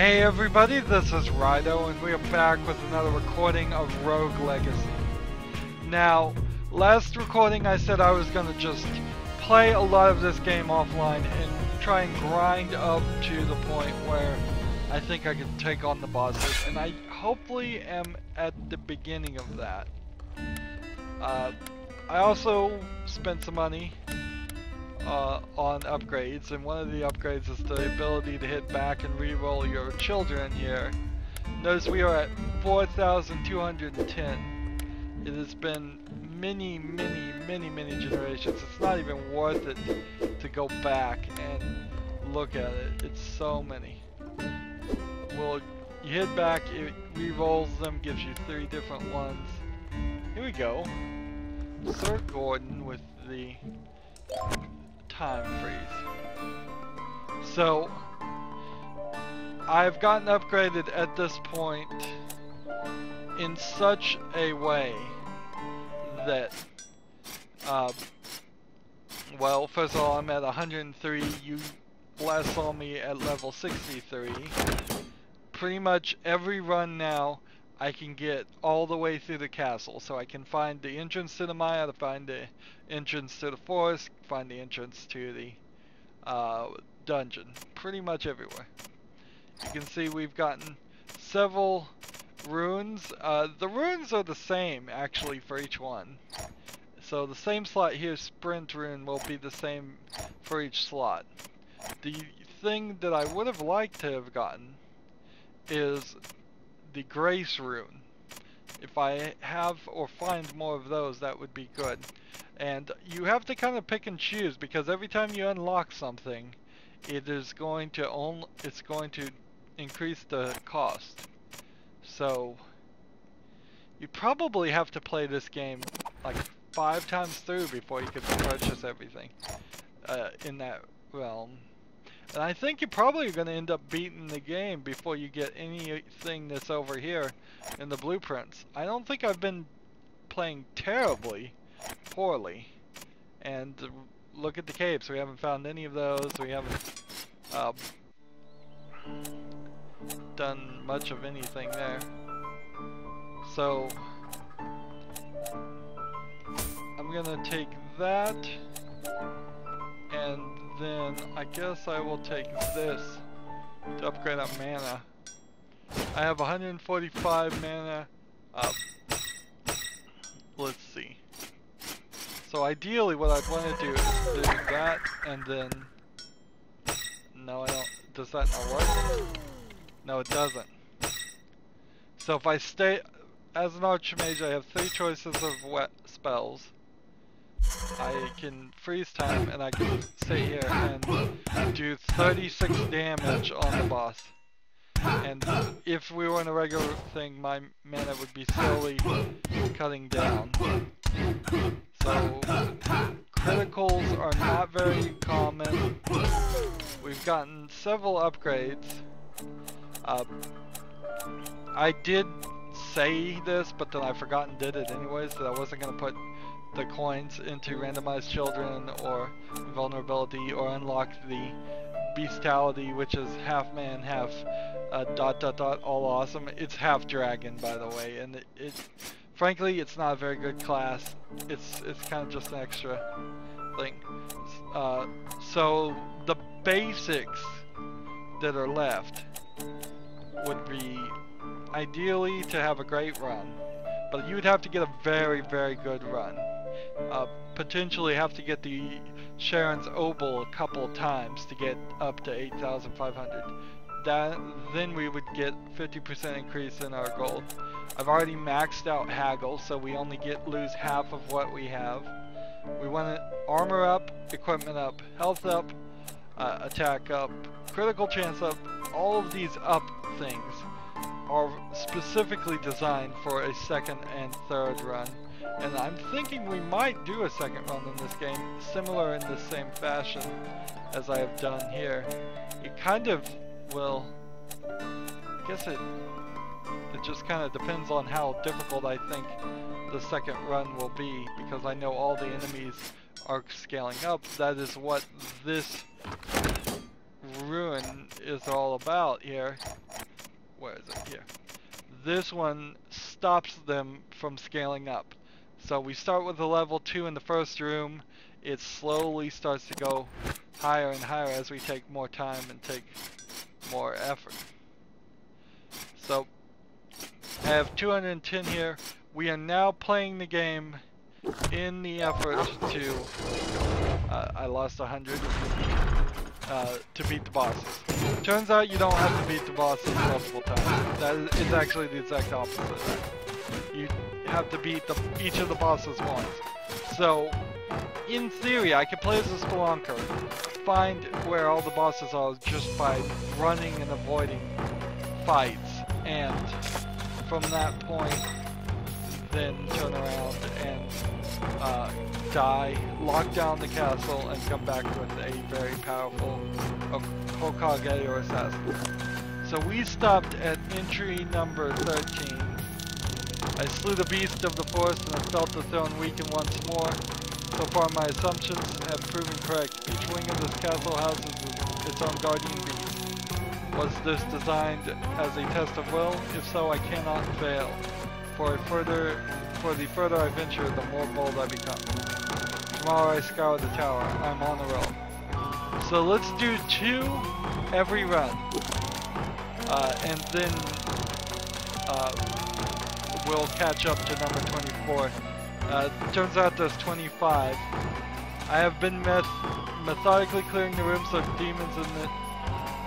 Hey everybody, this is Rydo, and we are back with another recording of Rogue Legacy. Now, last recording I said I was gonna just play a lot of this game offline and try and grind up to the point where I think I can take on the bosses, and I hopefully am at the beginning of that. I also spent some money on upgrades, and one of the upgrades is the ability to hit back and re-roll your children here. Notice we are at 4,210. It has been many generations. It's not even worth it to go back and look at it. It's so many. Well, you hit back, it re-rolls them, gives you 3 different ones. Here we go. Sir Gordon with the time freeze. So I've gotten upgraded at this point in such a way that well, first of all, I'm at 103. You last saw me at level 63. Pretty much every run now I can get all the way through the castle, so I can find the entrance to the Maya, to find the entrance to the forest, find the entrance to the dungeon. Pretty much everywhere. You can see we've gotten several runes. The runes are the same actually for each one. So the same slot here, sprint rune, will be the same for each slot. The thing that I would have liked to have gotten is the grace rune. If I have or find more of those, that would be good. And you have to kind of pick and choose, because every time you unlock something, it's going to increase the cost. So you probably have to play this game like 5 times through before you can purchase everything in that realm. And I think you're probably going to end up beating the game before you get anything that's over here in the blueprints. I don't think I've been playing terribly poorly. And look at the caves. We haven't found any of those. We haven't done much of anything there. So I'm going to take that, and then I guess I will take this to upgrade our mana. I have 145 mana. Let's see. So ideally what I'd want to do is do that, and then... No, I don't. Does that not work? No, it doesn't. So if I stay... As an archmage, I have 3 choices of wet spells. I can freeze time, and I can stay here and do 36 damage on the boss. And if we were in a regular thing, my mana would be slowly cutting down. So criticals are not very common. We've gotten several upgrades. I did say this, but then I forgot and did it anyways, that I wasn't going to put the coins into randomized children or vulnerability or unlock the bestiality, which is half man, half ... all awesome. It's half dragon, by the way, and frankly, it's not a very good class. It's kind of just an extra thing. So the basics that are left would be ideally to have a great run, but you would have to get a very good run. Potentially have to get the Sharon's Obol a couple times to get up to 8,500. Then we would get 50% increase in our gold. I've already maxed out haggle, so we only lose half of what we have. We want to armor up, equipment up, health up, attack up, critical chance up. All of these up things are specifically designed for a 2nd and 3rd run. And I'm thinking we might do a 2nd run in this game, similar in the same fashion as I have done here. It kind of will... I guess it just kind of depends on how difficult I think the 2nd run will be, because I know all the enemies are scaling up. That is what this ruin is all about here. Where is it? Here. This one stops them from scaling up. So we start with a level 2 in the first room. It slowly starts to go higher and higher as we take more time and take more effort. So I have 210 here. We are now playing the game in the effort to I lost 100 to beat the bosses. Turns out you don't have to beat the bosses multiple times. That is actually the exact opposite. You have to beat each of the bosses once. So, in theory, I could play as a spelunker, find where all the bosses are just by running and avoiding fights, and from that point, then turn around and die, lock down the castle, and come back with a very powerful Hokage or assassin. So we stopped at entry number 13. I slew the beast of the forest and I felt the throne weaken once more. So far my assumptions have proven correct. Each wing of this castle houses its own guardian beast. Was this designed as a test of will? If so, I cannot fail. For the further I venture, the more bold I become. Tomorrow I scour the tower. I'm on the roll. So let's do 2 every run. And then we'll catch up to number 24. Turns out there's 25. I have been methodically clearing the rooms of demons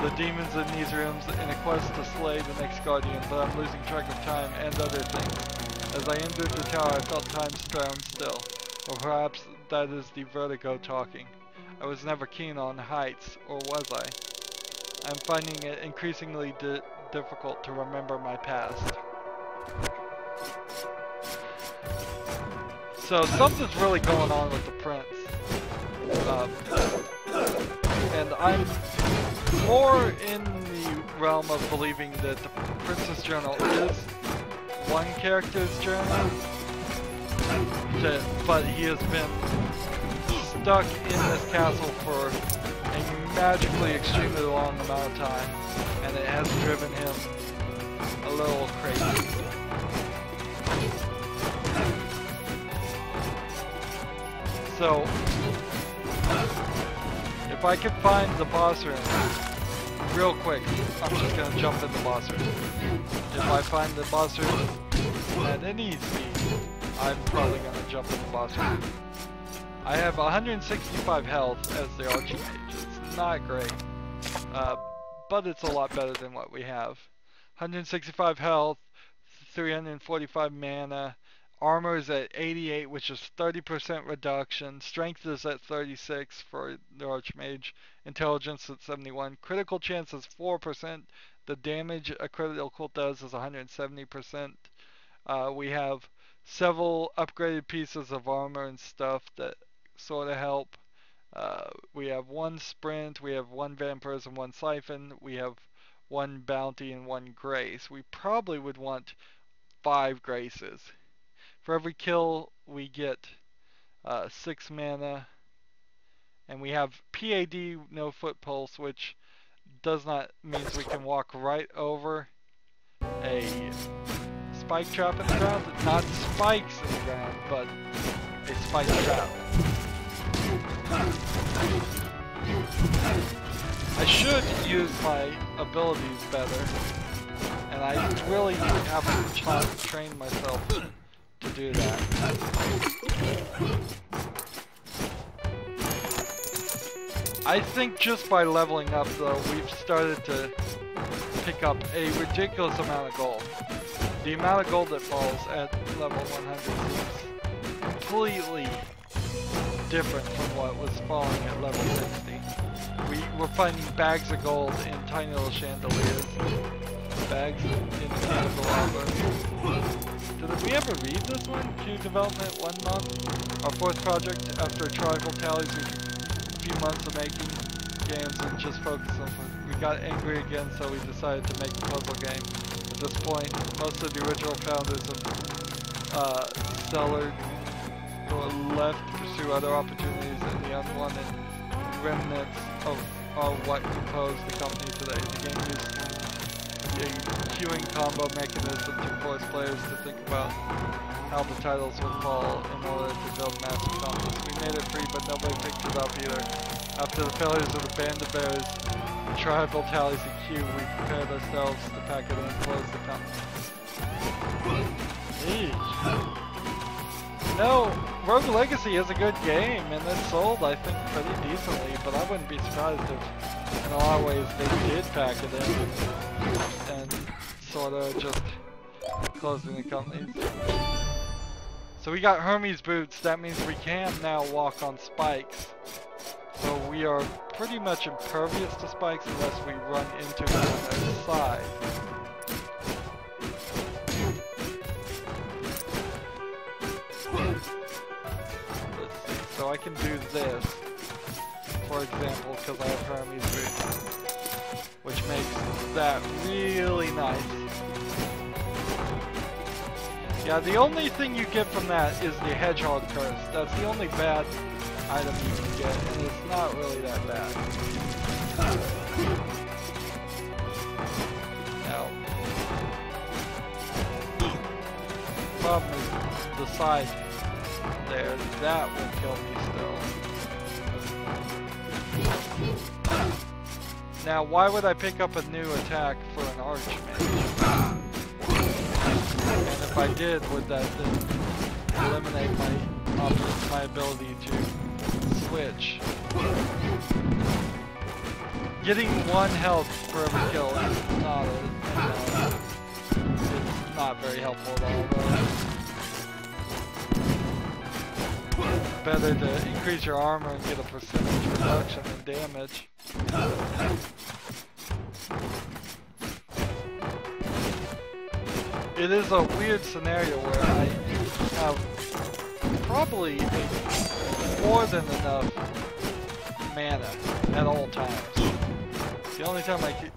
the demons in these rooms in a quest to slay the next guardian, but I'm losing track of time and other things. As I entered the tower, I felt time stand still. Or perhaps that is the vertigo talking. I was never keen on heights, or was I? I'm finding it increasingly difficult to remember my past. So something's really going on with the prince. And I'm more in the realm of believing that the Princess Journal is one character's journal, but he has been stuck in this castle for a magically extremely long amount of time, and it has driven him a little crazy. So, if I can find the boss room real quick, I'm just gonna jump in the boss room. If I find the boss room at any speed, I'm probably gonna jump in the boss room. I have 165 health as the Archmage. It's not great, but it's a lot better than what we have. 165 health, 345 mana. Armor is at 88, which is 30% reduction. Strength is at 36 for the Archmage. Intelligence at 71. Critical chance is 4%. The damage a critical does is 170%. We have several upgraded pieces of armor and stuff that sort of help. We have 1 sprint, we have 1 vampirism, 1 siphon, we have 1 bounty and 1 grace. We probably would want 5 graces. For every kill we get 6 mana, and we have PAD, no foot pulse, which does not means we can walk right over a spike trap in the ground. Not spikes in the ground, but a spike trap. I should use my abilities better, and I really have to train myself to do that. I think just by leveling up though, we've started to pick up a ridiculous amount of gold. The amount of gold that falls at level 100 is completely different from what was falling at level 60. We're finding bags of gold in tiny little chandeliers. Bags in candelabra. Did we ever read this one? Queue development 1 month. Our 4th project after tribal tallies a few months of making games and just focused on we got angry again, so we decided to make a puzzle game. At this point, most of the original founders of Stellar left to pursue other opportunities, and the unwanted remnants of are what compose the company today. The game uses a queuing combo mechanism to force players to think about how the titles would fall in order to build massive companies. We made it free, but nobody picked it up either. After the failures of the Band of Bears, tribal tallies and queue, we prepared ourselves to pack it in and close the company. Eesh. No, Rogue Legacy is a good game, and it sold, I think, pretty decently, but I wouldn't be surprised if, in a lot of ways, they did pack it in and sort of just closing the companies. So we got Hermes boots, that means we can now walk on spikes. So we are pretty much impervious to spikes unless we run into them on their side. So I can do this, for example, because I have Hermes boots, which makes that really nice. Yeah, the only thing you get from that is the hedgehog curse. That's the only bad item you can get, and it's not really that bad. Now, the problem is the side there, that will kill me still. Now, why would I pick up a new attack for an archmage? And if I did, would that then eliminate my ability to switch? Getting 1 health for every kill is it's not very helpful at all, though. Better to increase your armor and get a percentage reduction in damage. It is a weird scenario where I have probably more than enough mana at all times. The only time I can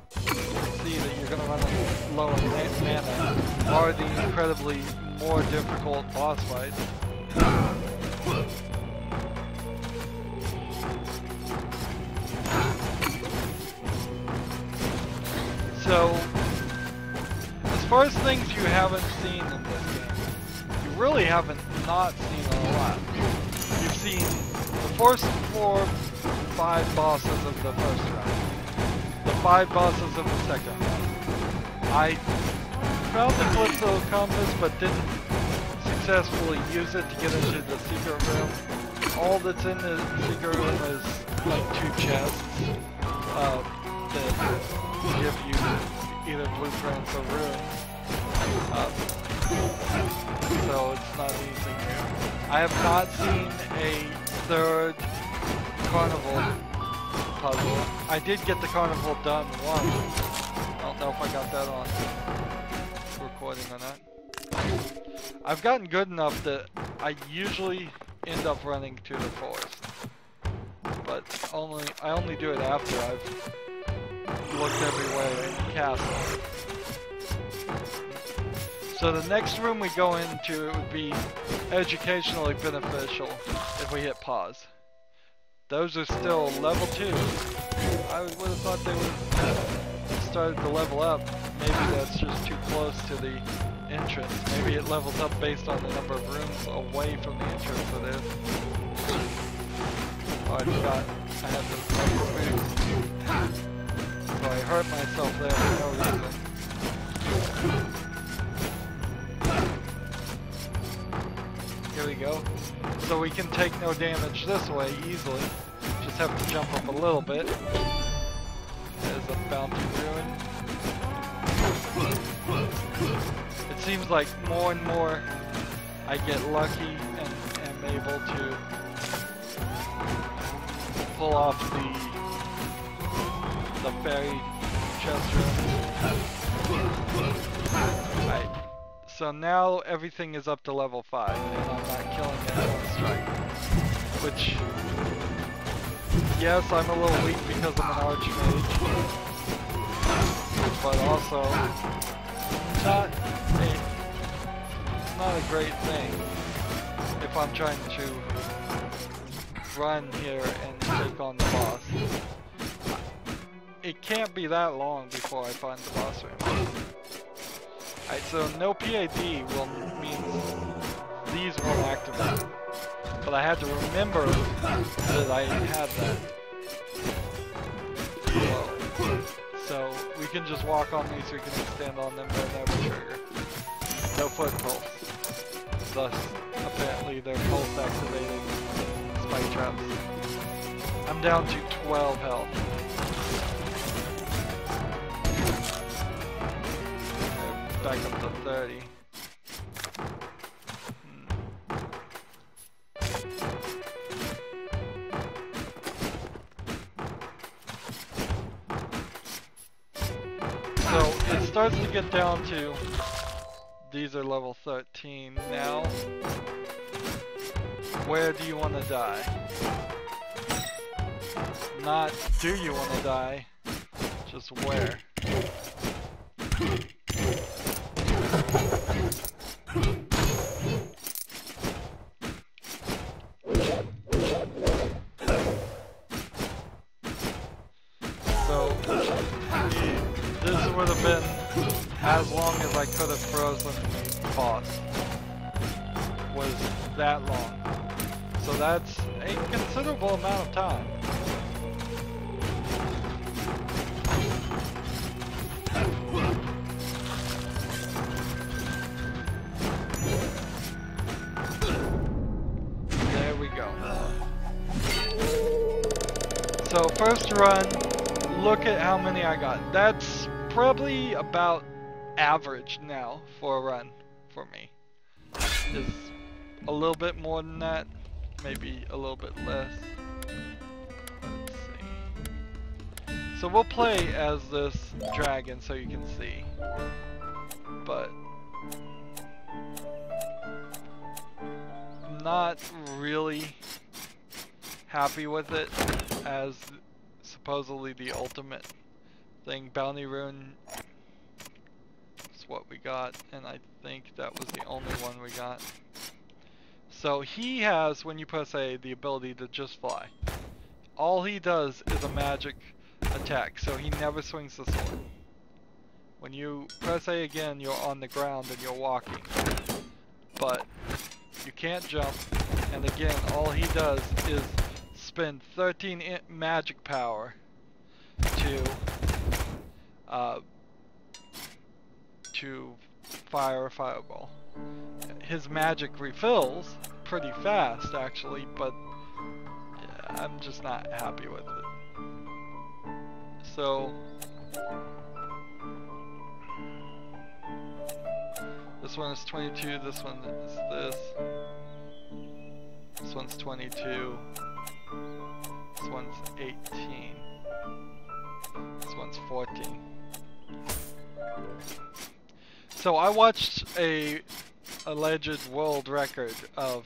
see that you're going to run low on mana are the incredibly more difficult boss fights. So, as far as things you haven't seen in this game, you really haven't not seen a lot. You've seen the first 4, 5 bosses of the first round, the 5 bosses of the second round. I found the Calypso compass but didn't successfully use it to get into the secret room. All that's in the secret room is like 2 chests that give you either blueprints or runes. So it's not anything new. I have not seen a 3rd carnival puzzle. I did get the carnival done once. I don't know if I got that on recording or not. I've gotten good enough that I usually end up running to the forest. But I only do it after I've looked everywhere in the castle. So the next room we go into, it would be educationally beneficial if we hit pause. Those are still level 2. I would have thought they would have started to level up. Maybe that's just too close to the entrance. Maybe it levels up based on the number of rooms away from the entrance it is. Oh, I forgot I had this boost. So I hurt myself there for no reason. Here we go. So we can take no damage this way easily. Just have to jump up a little bit. There's a bounty ruin. It seems like more and more I get lucky and am able to pull off the fairy chest room. Right. So now everything is up to level 5 and I'm not killing it on strike. Which, yes, I'm a little weak because I'm an archmage, but also not a great thing if I'm trying to run here and take on the boss. it can't be that long before I find the boss room. Alright, so no PAD means these won't activate. But I had to remember that I had that. Whoa. So we can just walk on these, we can extend on them, they'll never trigger. No foot pulse. Thus, apparently they're pulse activated spike traps. I'm down to 12 health. Back up to 30. So it starts to get down to, these are level 13 now. Where do you want to die? Not do you want to die, just where. So this would have been as long as I could have frozen the boss. Was that long. So that's a considerable amount of time. There we go. So first run, look at how many I got. That's probably about average now for a run for me. Is a little bit more than that, maybe a little bit less. Let's see. So we'll play as this dragon so you can see. But not really happy with it as supposedly the ultimate thing. Bounty rune is what we got, and I think that was the only one we got. So he has, when you press A, the ability to just fly. All he does is a magic attack, so he never swings the sword. When you press A again, you're on the ground and you're walking. But you can't jump, and again, all he does is spend 13 magic power to fire a fireball. His magic refills pretty fast actually, but yeah, I'm just not happy with it. So this one is 22, this one is this. This one's 22. This one's 18. This one's 14. So I watched a alleged world record of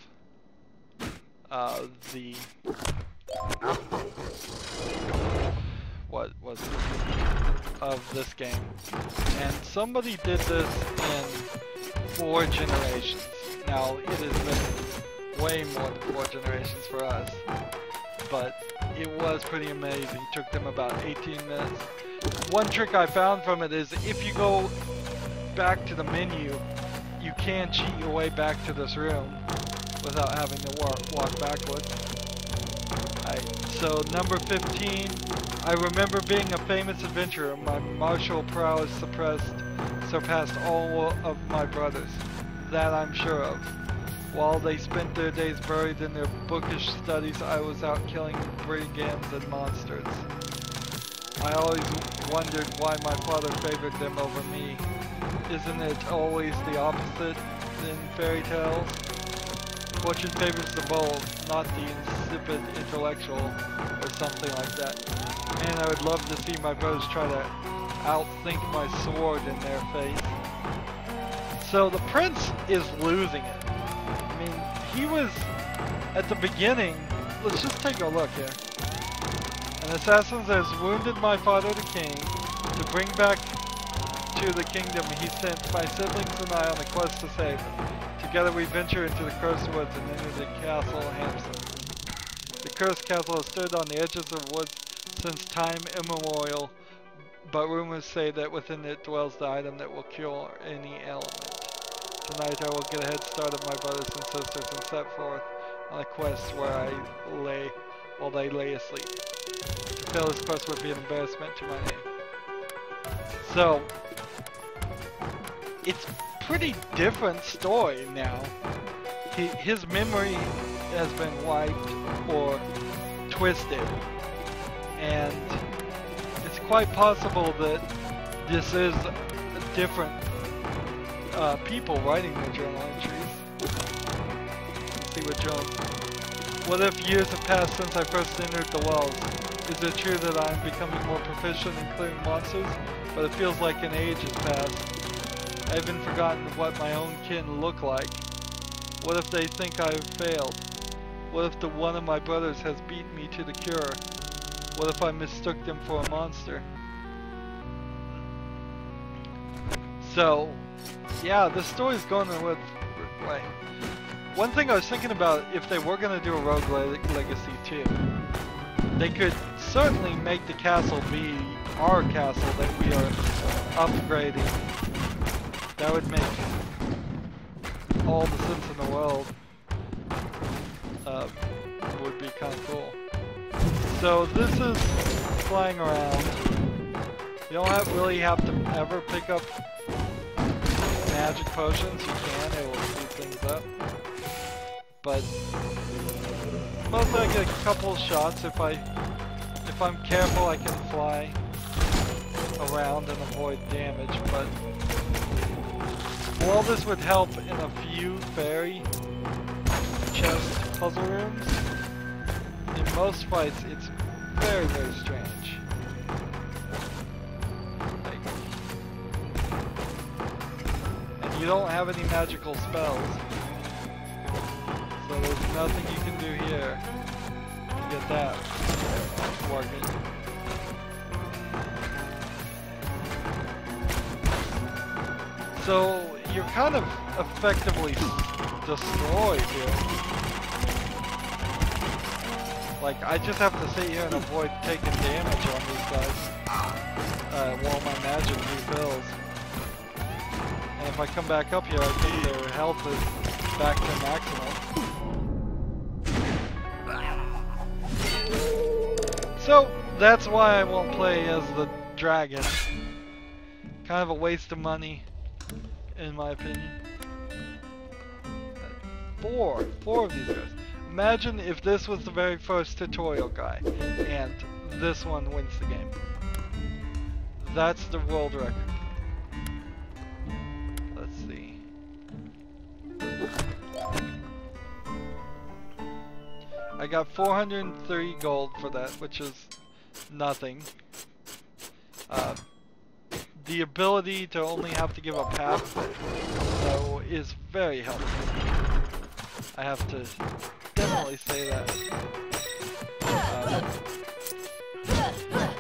what was it? Of this game. And somebody did this in 4 generations. Now it has been way more than 4 generations for us. But it was pretty amazing. It took them about 18 minutes. One trick I found from it is if you go back to the menu, you can cheat your way back to this room without having to walk backwards. Alright, so number 15. I remember being a famous adventurer. My martial prowess surpassed all of my brothers. That I'm sure of. While they spent their days buried in their bookish studies, I was out killing brigands and monsters. I always wondered why my father favored them over me. Isn't it always the opposite in fairy tales? Fortune favors the bold, not the insipid intellectual, or something like that. Man, I would love to see my brothers try to outthink my sword in their face. So the prince is losing it. I mean, he was, at the beginning, let's just take a look here. An assassin has wounded my father the king. To bring back to the kingdom, he sent my siblings and I on a quest to save him. Together we venture into the cursed woods and enter the castle Hampson. The cursed castle has stood on the edges of woods since time immemorial, but rumors say that within it dwells the item that will cure any ailment. Tonight I will get a head start of my brothers and sisters and set forth on a quest where they lay asleep. To fail this quest would be an embarrassment to my name. So, it's pretty different story now. His memory has been wiped or twisted, and it's quite possible that this is different people writing their journal entries. Let's see what journal. What if years have passed since I first entered the wells? Is it true that I am becoming more proficient in clearing monsters? But it feels like an age has passed. I have even forgotten what my own kin look like. What if they think I have failed? What if one of my brothers has beaten me to the cure? What if I mistook them for a monster? So, yeah, the story's going in a way. One thing I was thinking about, if they were going to do a Rogue Legacy 2, they could certainly make the castle be our castle that we are upgrading. That would make all the sense in the world. Would be kind of cool. So this is flying around. You don't really have to ever pick up magic potions. You can, it will speed things up. But mostly I get a couple shots. If I'm careful, I can fly around and avoid damage. But while this would help in a few fairy chest puzzle rooms, in most fights it's very, very strange. And you don't have any magical spells, so there's nothing you can do here to get that working. So you're kind of effectively destroyed here. Like, I just have to sit here and avoid taking damage on these guys while my magic refills. And if I come back up here, I think their health is back to maximum. So, that's why I won't play as the dragon. Kind of a waste of money, in my opinion. Four of these guys. Imagine if this was the very first tutorial guy, and this one wins the game. That's the world record. Let's see. I got 430 gold for that, which is nothing. The ability to only have to give up half, though, is very helpful. I have to definitely say that.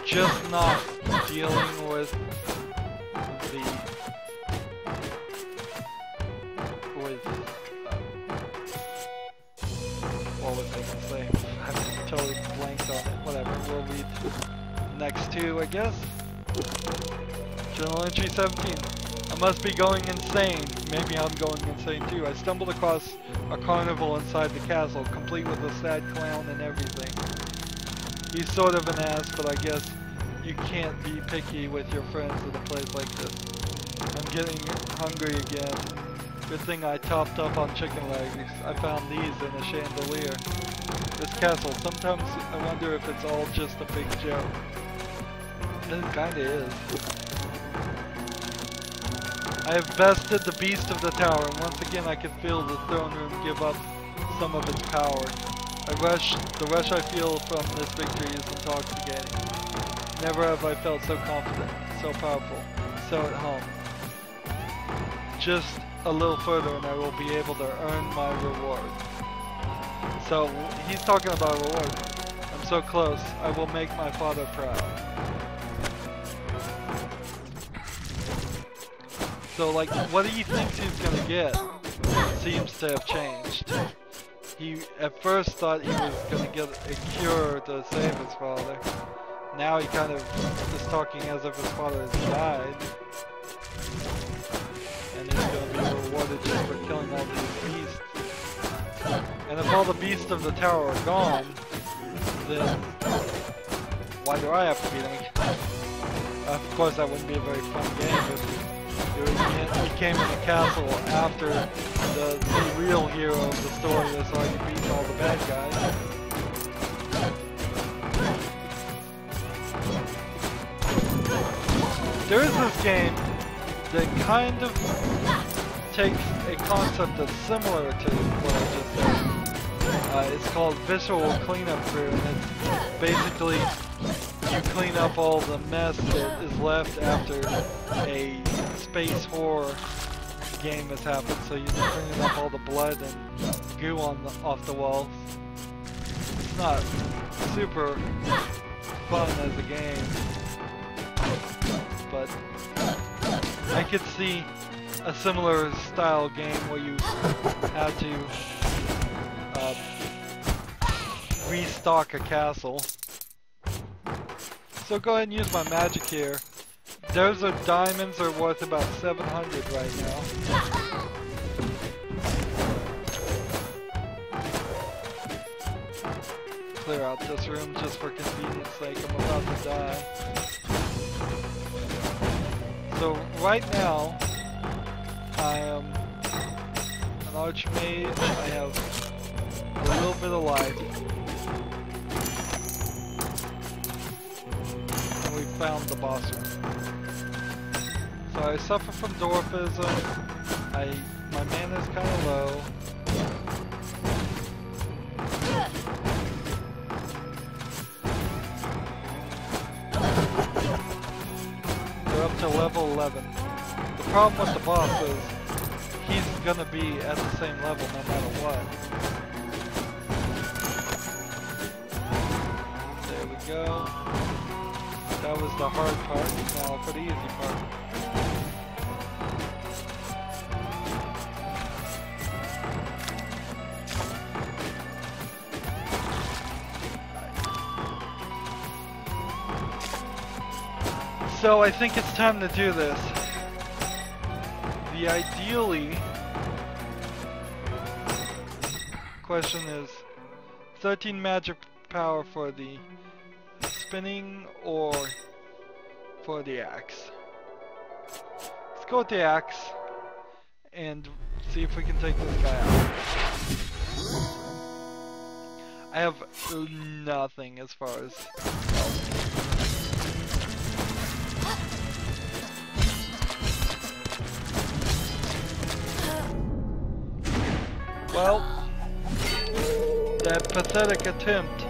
Just not dealing with what was I gonna say? I'm totally blanked on it. Whatever, we'll read the next two, I guess. Journal entry 17. I must be going insane. Maybe I'm going insane too. I stumbled across a carnival inside the castle, complete with a sad clown and everything. He's sort of an ass, but I guess you can't be picky with your friends at a place like this. I'm getting hungry again. Good thing I topped up on chicken legs. I found these in a chandelier. This castle, sometimes I wonder if it's all just a big joke. It kinda is. I have bested the beast of the tower, and once again I can feel the throne room give up some of its power. The rush I feel from this victory is intoxicating. Never have I felt so confident, so powerful, so at home. Just a little further and I will be able to earn my reward. So, he's talking about a reward. I'm so close, I will make my father proud. So, like, what he thinks he's gonna get seems to have changed. He at first thought he was gonna get a cure to save his father, Now he kind of is talking as if his father has died. And he's going to be rewarded just for killing all these beasts. And if all the beasts of the tower are gone, then why do I have to beat them? Of course that wouldn't be a very fun game if he came in the castle after the real hero of the story has already beaten all the bad guys. There is this game that kind of takes a concept that's similar to what I just said. It's called Visual Cleanup Crew, and it's basically you clean up all the mess that is left after a space horror game has happened. So you're cleaning up all the blood and goo off the walls. It's not super fun as a game, but I could see a similar style game where you have to restock a castle. So go ahead and use my magic here. Those are diamonds are worth about 700 right now. Clear out this room just for convenience sake. I'm about to die. So right now, I am an archmage. I have a little bit of life. And we found the boss room. So I suffer from dwarfism. My mana is kind of low. We're up to level 11. The problem with the boss is he's gonna be at the same level no matter what. There we go. That was the hard part. Now for the easy part. So I think it's time to do this. The ideally question is 13 magic power for the spinning or for the axe. Let's go with the axe and see if we can take this guy out. I have nothing as far as health. Well, that pathetic attempt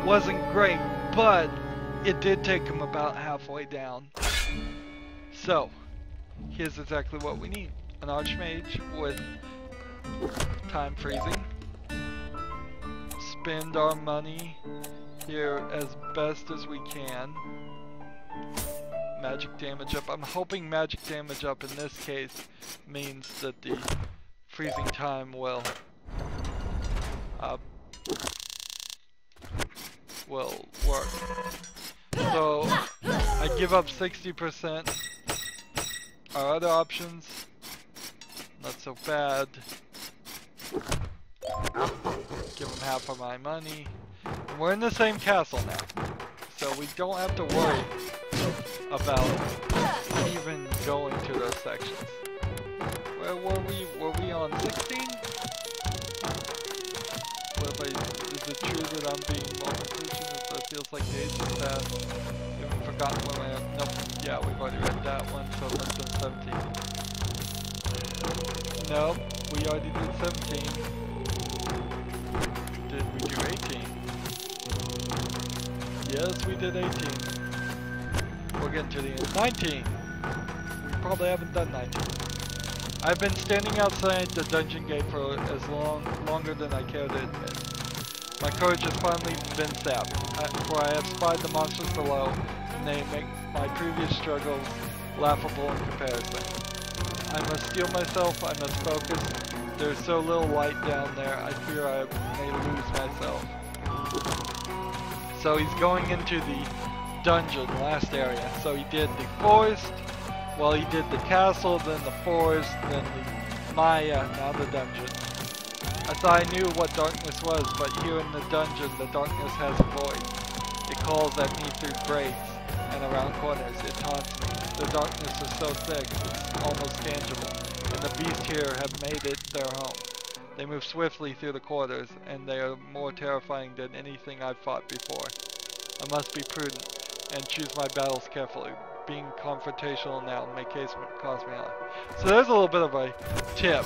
wasn't great, but it did take him about halfway down. So, here's exactly what we need. An archmage with time freezing. Spend our money here as best as we can. Magic damage up. I'm hoping magic damage up in this case means that the freezing time will work. So I give up 60%. Our other options, not so bad. Give him half of my money. And we're in the same castle now, so we don't have to worry about even going to those sections. Where were we? Were we on 16? Is it true that I'm being more conclusion? It feels like the age has passed. We haven't forgotten when we have... Nope. Yeah, we've already read that one, so let's do 17. Nope. We already did 17. Did we do 18? Yes, we did 18. We're getting to the end. 19! We probably haven't done 19. I've been standing outside the dungeon gate for as longer than I care to admit. My courage has finally been sapped, for I have spied the monsters below, and they make my previous struggles laughable in comparison. I must steel myself, I must focus. There's so little light down there, I fear I may lose myself. So he's going into the dungeon, last area. So he did the forest, well he did the castle, then the forest, then the Maya, now the dungeon. I thought I knew what darkness was, but here in the dungeon, the darkness has a void. It calls at me through grates and around corners. It taunts me. The darkness is so thick, it's almost tangible, and the beasts here have made it their home. They move swiftly through the corridors, and they are more terrifying than anything I've fought before. I must be prudent and choose my battles carefully. Being confrontational now may cost me life. So there's a little bit of a tip.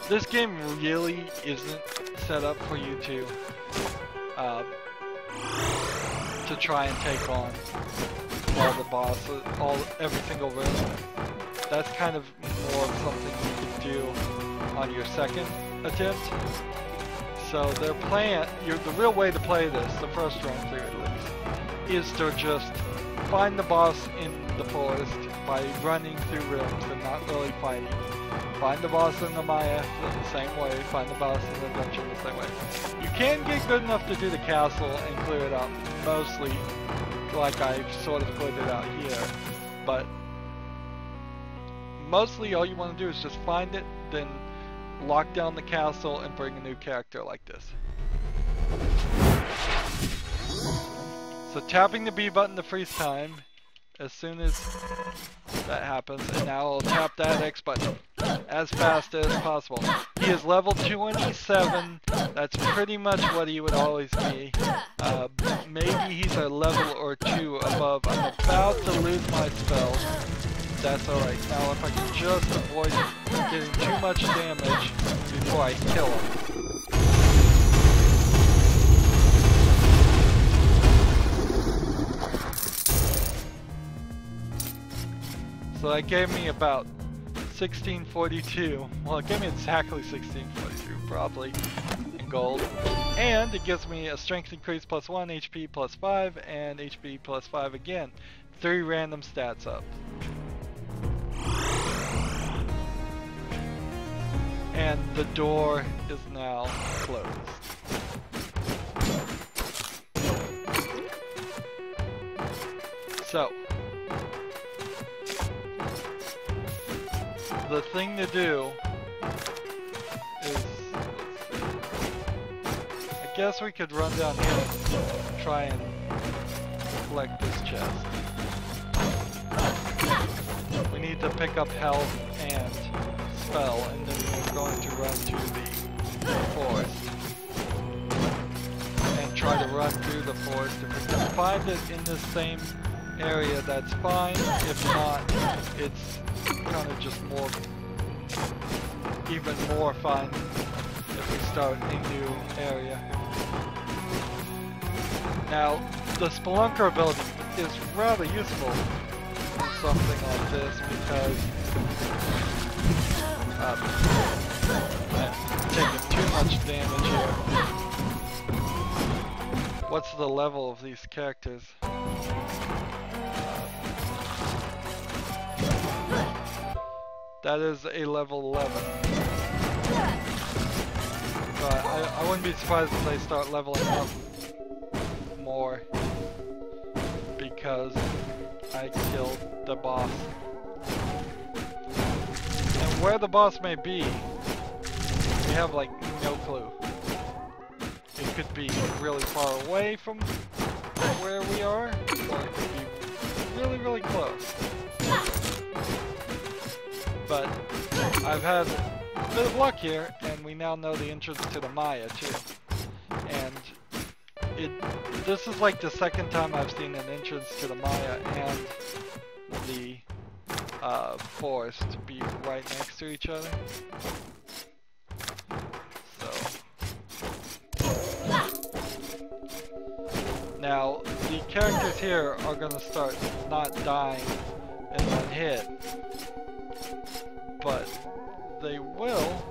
This game really isn't set up for you to try and take on all the bosses, every single room. That's kind of more of something you can do on your second attempt. So their plan, the real way to play this, the first run through at least, is to just find the boss in the forest by running through rooms and not really fighting. Find the boss in the Maya the same way, find the boss in the dungeon the same way. You can get good enough to do the castle and clear it out, mostly like I've sort of cleared it out here, but mostly all you want to do is just find it, then lock down the castle and bring a new character like this. So tapping the B button to freeze time as soon as that happens, and now I'll tap that X button as fast as possible. He is level 27, that's pretty much what he would always be. Maybe he's a level or two above. I'm about to lose my spell. That's alright. Now if I can just avoid getting too much damage before I kill him. So that gave me about 1642. Well, it gave me exactly 1642, probably, in gold. And it gives me a strength increase plus 1, HP plus 5, and HP plus 5 again. 3 random stats up. And the door is now closed. So, the thing to do is, I guess we could run down here and try and collect this chest. We need to pick up health and spell, and then we're going to run to the forest and try to run through the forest. If we can find it in this same area, that's fine. If not, it's kind of just more, even more fun if we start a new area. Now, the Spelunker ability is rather useful in something like this because I'm taking too much damage here. What's the level of these characters? That is a level 11. So I wouldn't be surprised if they start leveling up more because I killed the boss. And where the boss may be, we have like no clue. It could be really far away from where we are, or it could be really, really close. But I've had a bit of luck here, and we now know the entrance to the Maya too. And this is like the second time I've seen an entrance to the Maya and the forest be right next to each other. So now the characters here are going to start not dying in one hit, but they will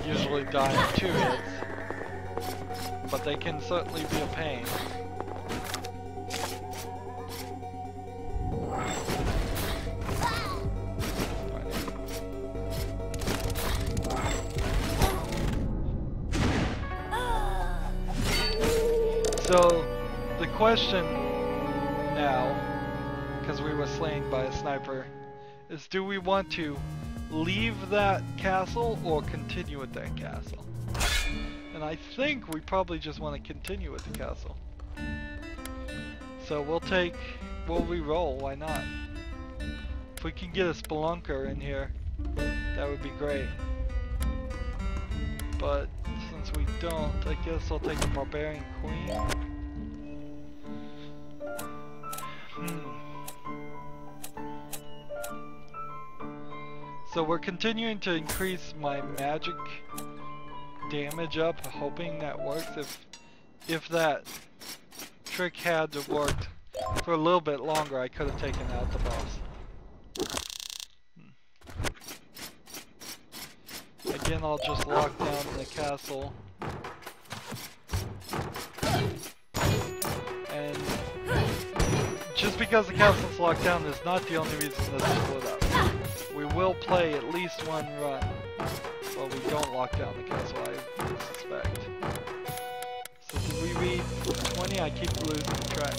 usually die in 2 hits, but they can certainly be a pain. The question now, because we were slain by a sniper, is do we want to leave that castle or continue with that castle? And I think we probably just want to continue with the castle. So we'll re-roll, why not? If we can get a spelunker in here, that would be great. But since we don't, I guess I'll take a barbarian queen. So we're continuing to increase my magic damage up, hoping that works. If that trick had worked for a little bit longer, I could have taken out the boss. Again, I'll just lock down the castle. And just because the castle's locked down is not the only reason to split up. We will play at least one run, but we don't lock down the castle, I would suspect. So did we read 20? I keep losing track.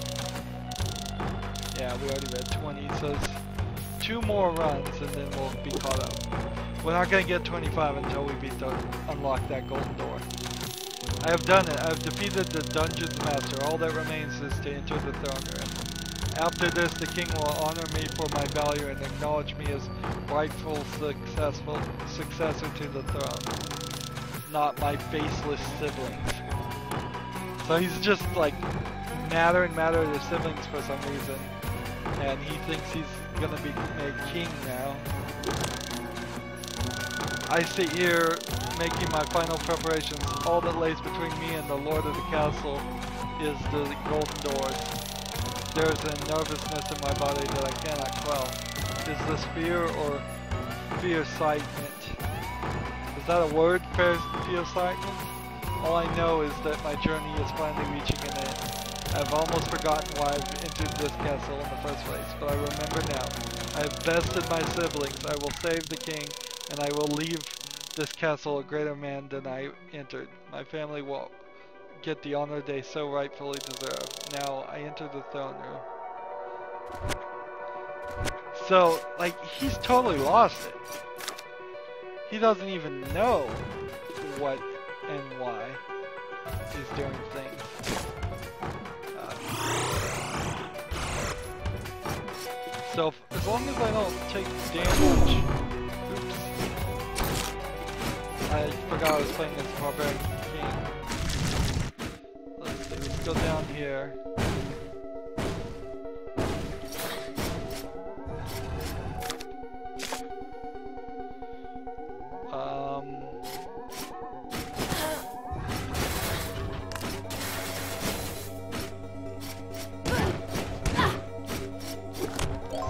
Yeah, we already read 20, so it's 2 more runs and then we'll be caught up. We're not going to get 25 until we unlock that golden door. I have done it. I've defeated the dungeon's master. All that remains is to enter the throne room. After this, the king will honor me for my value and acknowledge me as rightful successor to the throne, not my faceless siblings. So he's just like madder and madder at his siblings for some reason, and he thinks he's gonna be made king now. I sit here making my final preparations. All that lays between me and the lord of the castle is the golden doors. There is a nervousness in my body that I cannot quell. Is this fear or fear-sightement? Is that a word, fear-sightement? All I know is that my journey is finally reaching an end. I've almost forgotten why I've entered this castle in the first place, but I remember now. I have bested my siblings. I will save the king, and I will leave this castle a greater man than I entered. My family will get the honor they so rightfully deserve. Now I enter the throne room. So, like, he's totally lost it. He doesn't even know what and why he's doing things. So, as long as I don't take damage... Oops. I forgot I was playing as a barbarian king. Let's see, let's go down here.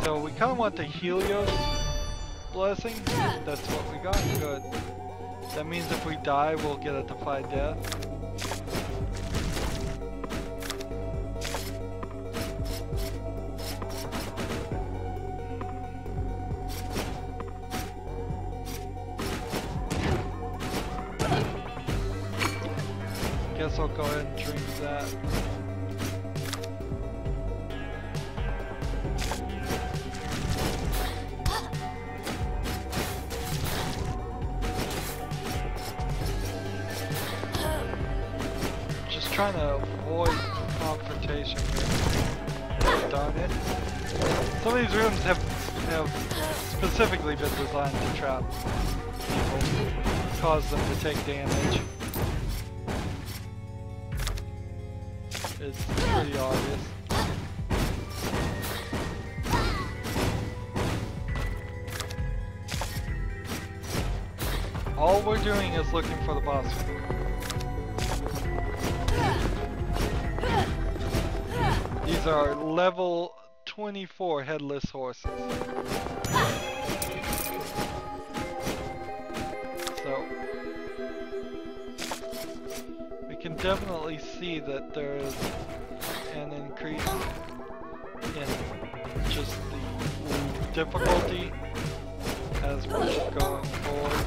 So we kind of want the Helios blessing. That's what we got. Good. That means if we die, we'll get a defy death. Guess I'll go ahead and drink that. Trying to avoid confrontation here. Darn it. Some of these rooms have specifically been designed to trap people, cause them to take damage. It's pretty obvious. All we're doing is looking for the boss. These are level 24 headless horses. So we can definitely see that there is an increase in just the difficulty as we're going forward.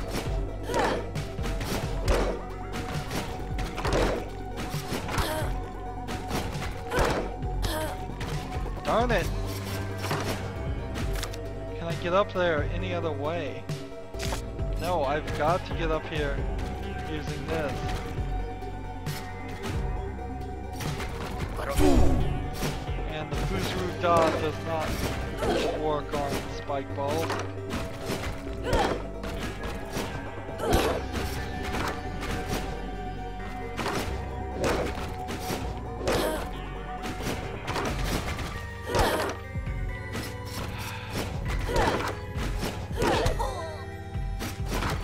Darn it! Can I get up there any other way? No, I've got to get up here using this. And the Fuzuru dot does not work on spike balls.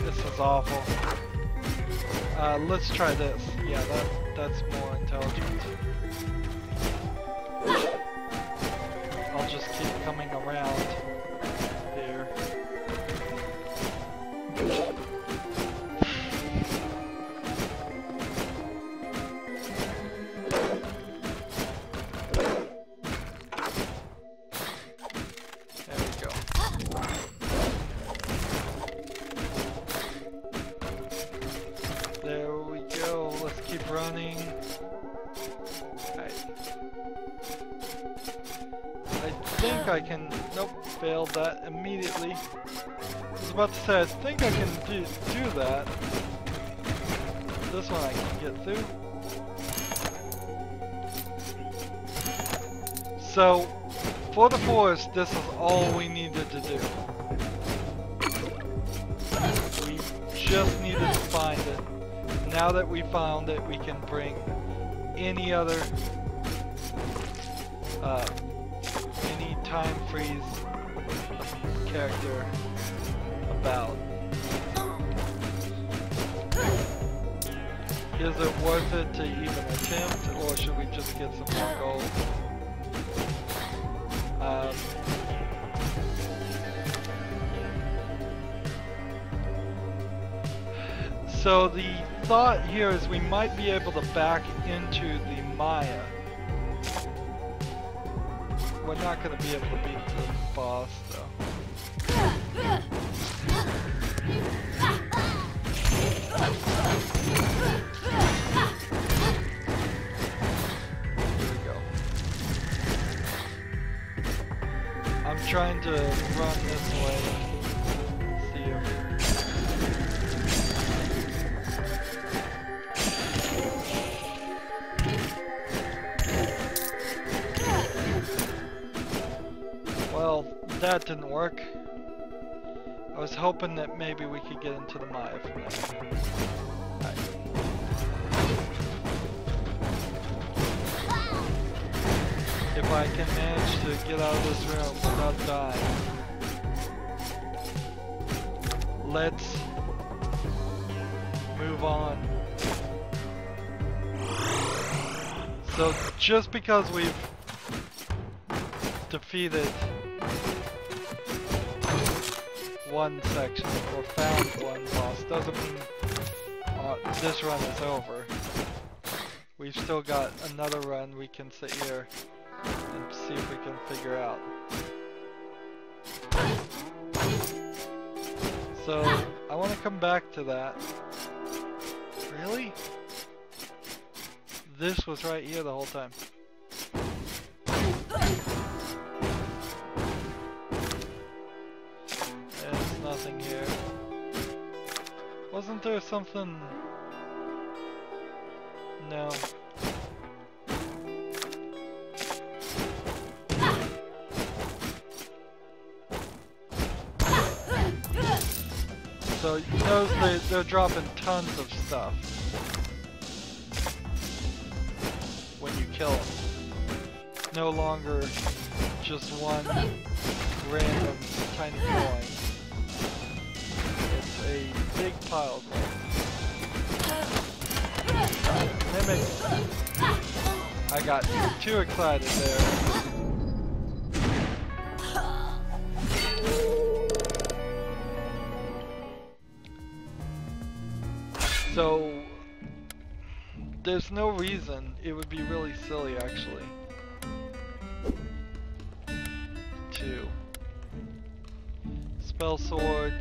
This is awful. Let's try this. Yeah, that's more intelligent. I'll just keep coming around here. There we go. There we go. Let's keep running. I think I can... Nope, failed that immediately. I was about to say, I think I can do that. This one I can get through. So, for the forest, this is all we needed to do. We just needed to find it. Now that we found it, we can bring any other any time freeze character about. Is it worth it to even attempt, or should we just get some more gold? So the thought here is we might be able to back into the Maya. We're not going to be able to beat the boss, though. Here we go. I'm trying to run this way. See if... Well, that didn't work. I was hoping that maybe we could get into the Maya from there. Right. If I can manage to get out of this room without dying. Let's move on. So just because we've defeated one section or found one boss doesn't mean this run is over. We've still got another run we can sit here and see if we can figure out. So I want to come back to that. Really? This was right here the whole time. There's nothing here. Wasn't there something? No. So you notice they're dropping tons of stuff when you kill them. No longer just one random tiny coin. It's a big pile of them. Mimics. I got too excited there. So, there's no reason. It would be really silly, actually, to spell sword.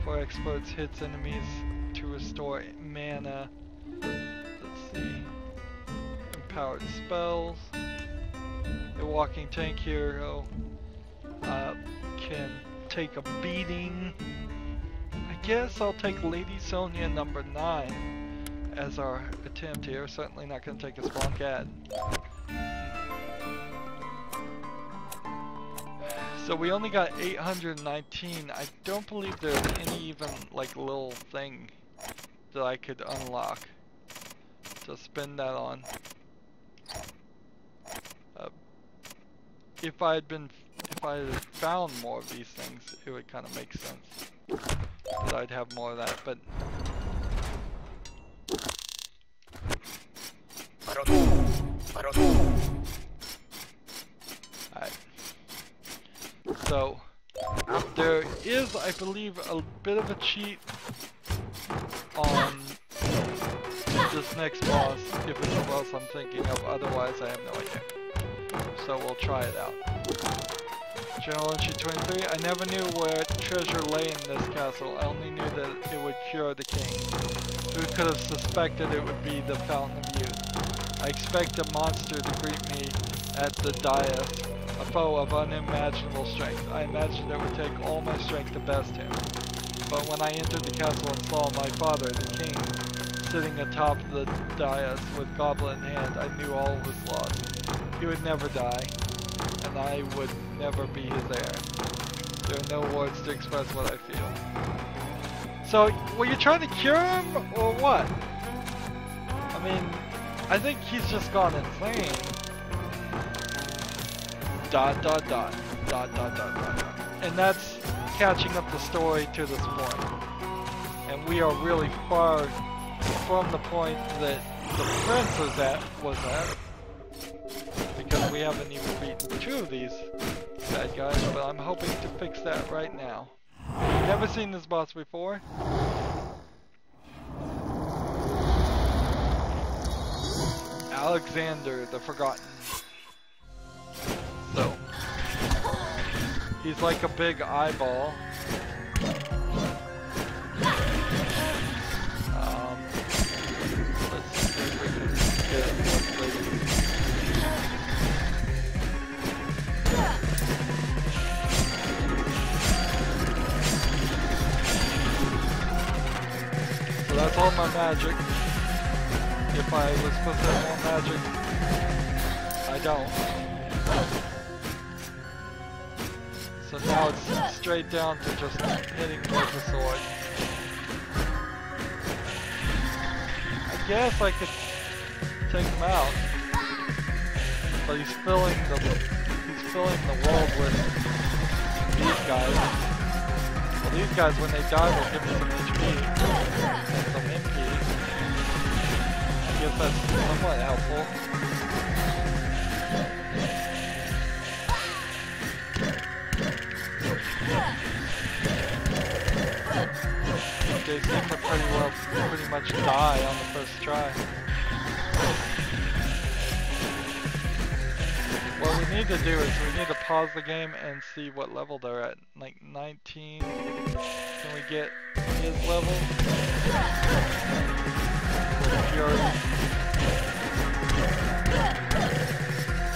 For experts, hits enemies to restore mana. Let's see. powered spells. A walking tank hero can take a beating. I guess I'll take Lady Sonia number 9 as our attempt here. Certainly not going to take a spawn cat. So we only got 819. I don't believe there's any even like little thing that I could unlock to spend that on. If I had found more of these things, it would kind of make sense that I'd have more of that, but alright. So there is, I believe, a bit of a cheat on this next boss, if it's the boss I'm thinking of. Otherwise I have no idea. So we'll try it out. Journal entry 23. I never knew where treasure lay in this castle. I only knew that it would cure the king. Who could have suspected it would be the Fountain of Youth? I expect a monster to greet me at the dais, a foe of unimaginable strength. I imagined it would take all my strength to best him. But when I entered the castle and saw my father, the king, sitting atop the dais with goblet in hand, I knew all was lost. He would never die, and I would never be his heir. There are no words to express what I feel. So, were you trying to cure him, or what? I mean, I think he's just gone insane. ... And that's catching up the story to this point. And we are really far from the point that the prince was at. Because we haven't even beaten 2 of these bad guys, but I'm hoping to fix that right now. Never seen this boss before. Alexander the Forgotten. So, he's like a big eyeball. Let's see if we can get him. So that's all my magic. If I was supposed to have more magic, I don't. So now it's straight down to just hitting with the sword. I guess I could take him out, but he's filling the world with these guys. Well, these guys, when they die, will give me some HP and some MP. I guess that's somewhat helpful. They seem to pretty much die on the first try. What we need to do is we need to pause the game and see what level they're at. Like 19. Can we get his level? Fury.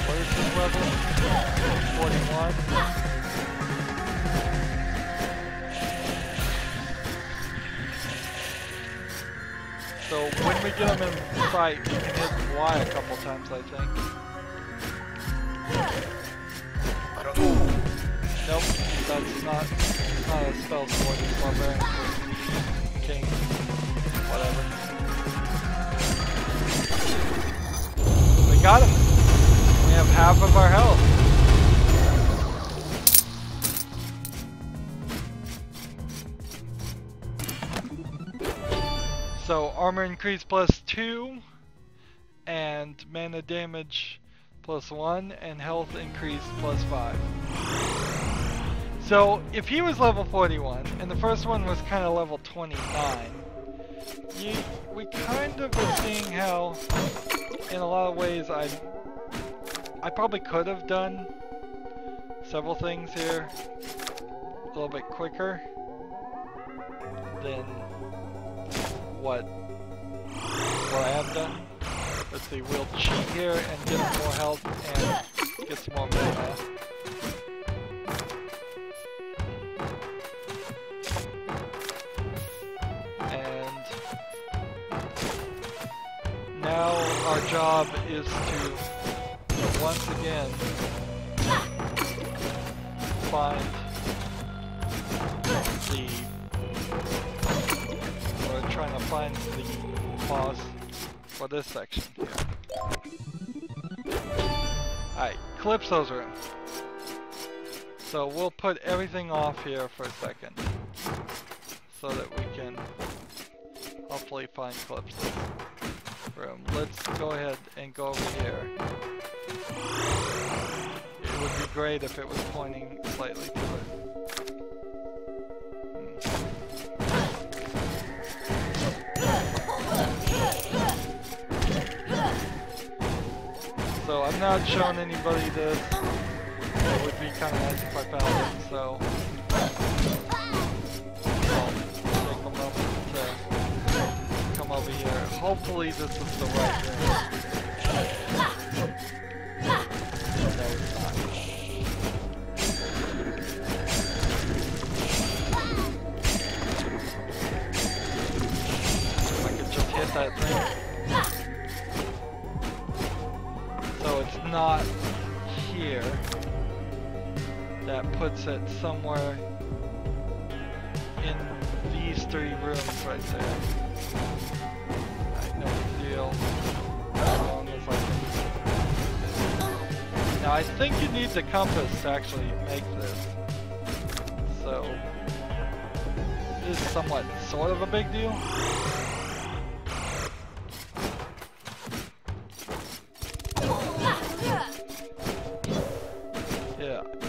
What is his level? 41. So when we get him in sight, we can hit Y a couple times, I think. Nope, that's not a spell sword, it's barbarian. King. Whatever. We got him! We have half of our health. So armor increase +2, and mana damage +1, and health increase +5. So if he was level 41, and the first one was kind of level 29, we kind of were seeing how, in a lot of ways, I probably could have done several things here a little bit quicker than what I have done. Let's see, we'll cheat here and get some more health and get some more mana. And now our job is to once again find we're trying to find the boss for this section here. Alright, Calypso's room. So we'll put everything off here for a second so that we can hopefully find Calypso's room. Let's go ahead and go over here. It would be great if it was pointing slightly to it. So I'm not showing anybody this. It would be kind of nice if I found it, so I'll take a moment to come over here. Hopefully this is the right room. No, it's not. If I could just hit that thing. So it's not here. That puts it somewhere in these three rooms right there. Alright, no big deal. As long as I can... Now I think you need the compass to actually make this. So it is somewhat sort of a big deal.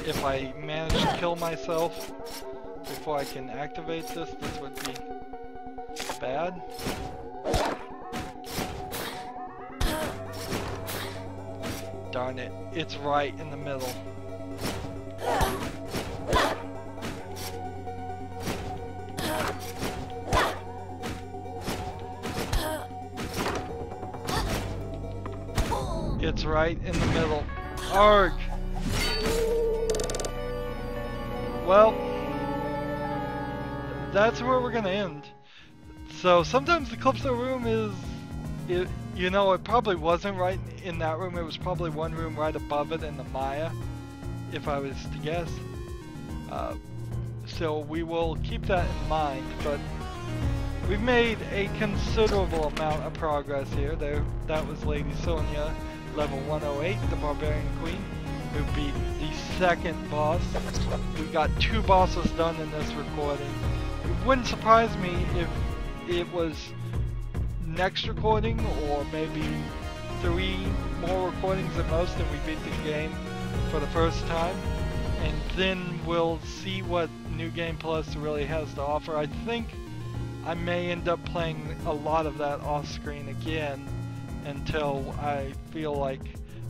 If I manage to kill myself before I can activate this, this would be bad. Darn it, it's right in the middle. It's right in the middle. Arg! Well, that's where we're gonna end. So sometimes the Calypso room is, you know, it probably wasn't right in that room. It was probably one room right above it in the Maya, if I was to guess. So we will keep that in mind, but we've made a considerable amount of progress here. That was Lady Sonia, level 108, the Barbarian Queen, who beat the second boss. We got 2 bosses done in this recording. It wouldn't surprise me if it was next recording, or maybe 3 more recordings at most, and we beat the game for the first time. And then we'll see what New Game Plus really has to offer. I think I may end up playing a lot of that off screen again until I feel like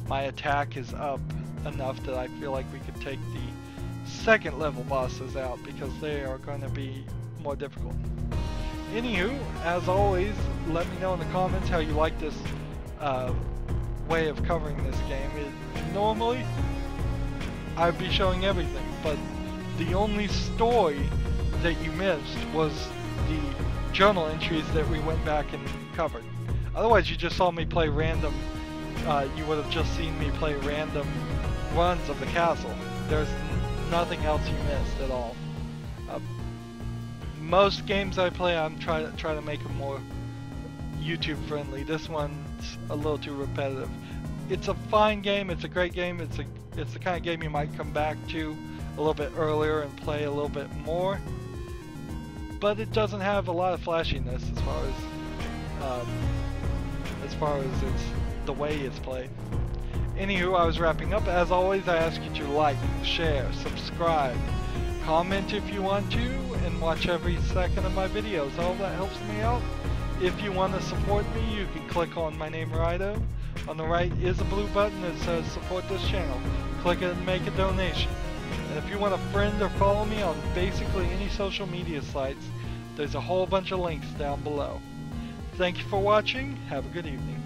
my attack is up enough that I feel like we could take the second level bosses out, because they are going to be more difficult. Anywho, as always, let me know in the comments how you like this way of covering this game. Normally, I'd be showing everything, but the only story that you missed was the journal entries that we went back and covered. Otherwise, you just saw me play random, you would have just seen me play random runs of the castle. There's nothing else you missed at all. Most games I play, I'm try to make them more YouTube friendly. This one's a little too repetitive. It's a fine game, it's a great game, it's the kind of game you might come back to a little bit earlier and play a little bit more. But it doesn't have a lot of flashiness as far as it's the way it's played. Anywho, I was wrapping up. As always, I ask you to like, share, subscribe, comment if you want to, and watch every second of my videos. All that helps me out. If you want to support me, you can click on my name, Rydo. On the right is a blue button that says support this channel. Click it and make a donation. And if you want to friend or follow me on basically any social media sites, there's a whole bunch of links down below. Thank you for watching. Have a good evening.